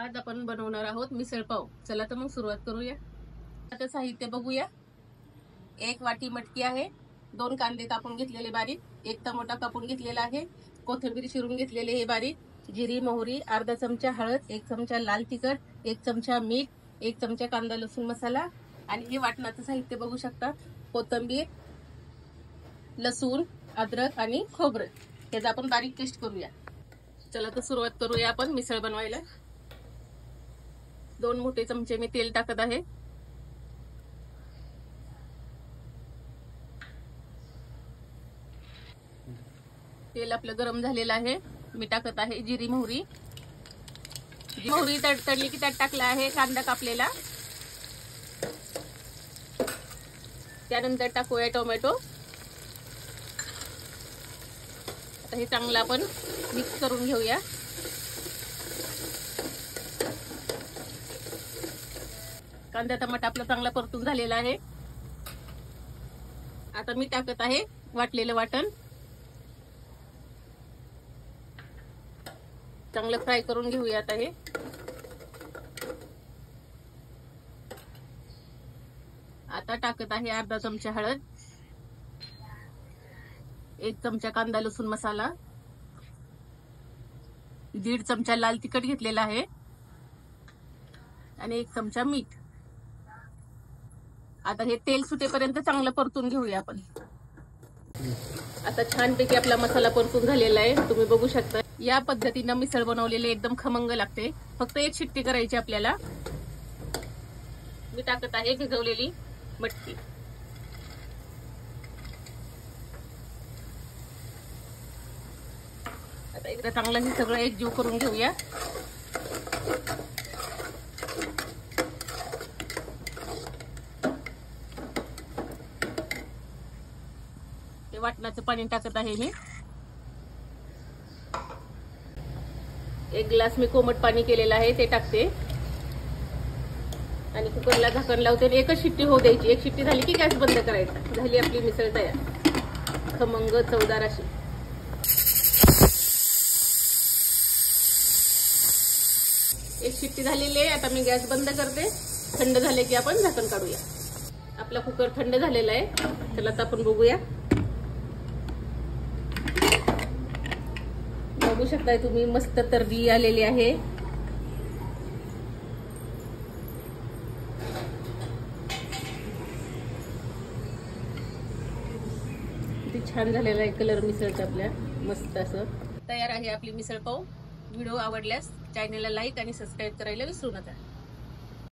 आज आपण बनवणार आहोत मिसळ पाव। चला तर मग सुरुवात करूया। आता साहित्य बघूया। 1 वाटी मटकी आहे, 2 कांदे कापून घेतलेले बारीक, 1 टमाटा कापून घेतलेला आहे, कोथिंबीर चिरून घेतलेले हे बारीक, जिरी मोहरी, अर्धा चमचा हळद, 1 चमचा लाल तिखट, 1 चमचा मीठ, 1 चमचा कांदा लसूण मसाला आणि हे वाटणाचं साहित्य बघू शकता। कोथिंबीर, लसूण, अद्रक आणि खोबरं याचा आपण बारीक पेस्ट करूया। चला तर सुरुवात करूया आपण मिसळ बनवायला। 2 मोठे चमचे मी तेल टाकत आहे। तेल आपलं गरम झालेलं आहे। मी टाकत आहे जिरी मोहरी। मोहरी तडतडली की त्यात टाकला आहे कांदा कापलेला, त्यानंतर टाकूया टोमॅटो। आता हे चांगलं आपण मिक्स करून घेऊया। कांदा टमाटा आपला चांगला परतून झालेला आहे। आता मी टाकत आहे वाटलेलं वाटण, चांगलं फ्राय करून घेऊया। आता हे आता टाकत आहे अर्धा चमचा हळद, 1 चमचा कांदा लसूण मसाला, 1.5 चमचा लाल तिखट घेतलेला आहे आणि 1 चमचा मीठ। आता हे तेल सुटेपर्यंत चांगलं परतून घेऊया आपण। आता छानपैकी आपला मसाला परतून झालेला आहे, तुम्ही बघू शकता। या पद्धतीने मिसळ बनवलेले एकदम खमंग लागते। फक्त 1 शिट्टी करायची आपल्याला। मी टाकत आहे भिजवलेली मटकी। आता एकदा चांगलं हे सगळं एकजीव करून घेऊया। वाटणाचं पाणी टाकत आहे मी। 1 ग्लास मी कोमट पाणी केलेलं आहे ते टाकते आणि कुकरला झाकण लावते। 1च शिट्टी होऊ द्यायची। 1 शिट्टी झाली की गॅस बंद करायचा। झाली आपली मिसळ तयार, खमंग चवदार अशी। एक शिट्टी झालेली आहे। आता मी गॅस बंद करते। थंड झाले की आपण झाकण काढूया। आपला कुकर थंड झालेला आहे। चला आता आपण बघूया। बघू शकताय तुम्ही मस्त तर्री आलेली आहे। किती छान झालेला आहे कलर मिसळचा आपल्या, मस्त असं तयार आहे आपली मिसळ पाव। व्हिडिओ आवडल्यास चॅनलला लाईक आणि सबस्क्राईब करायला विसरू नका।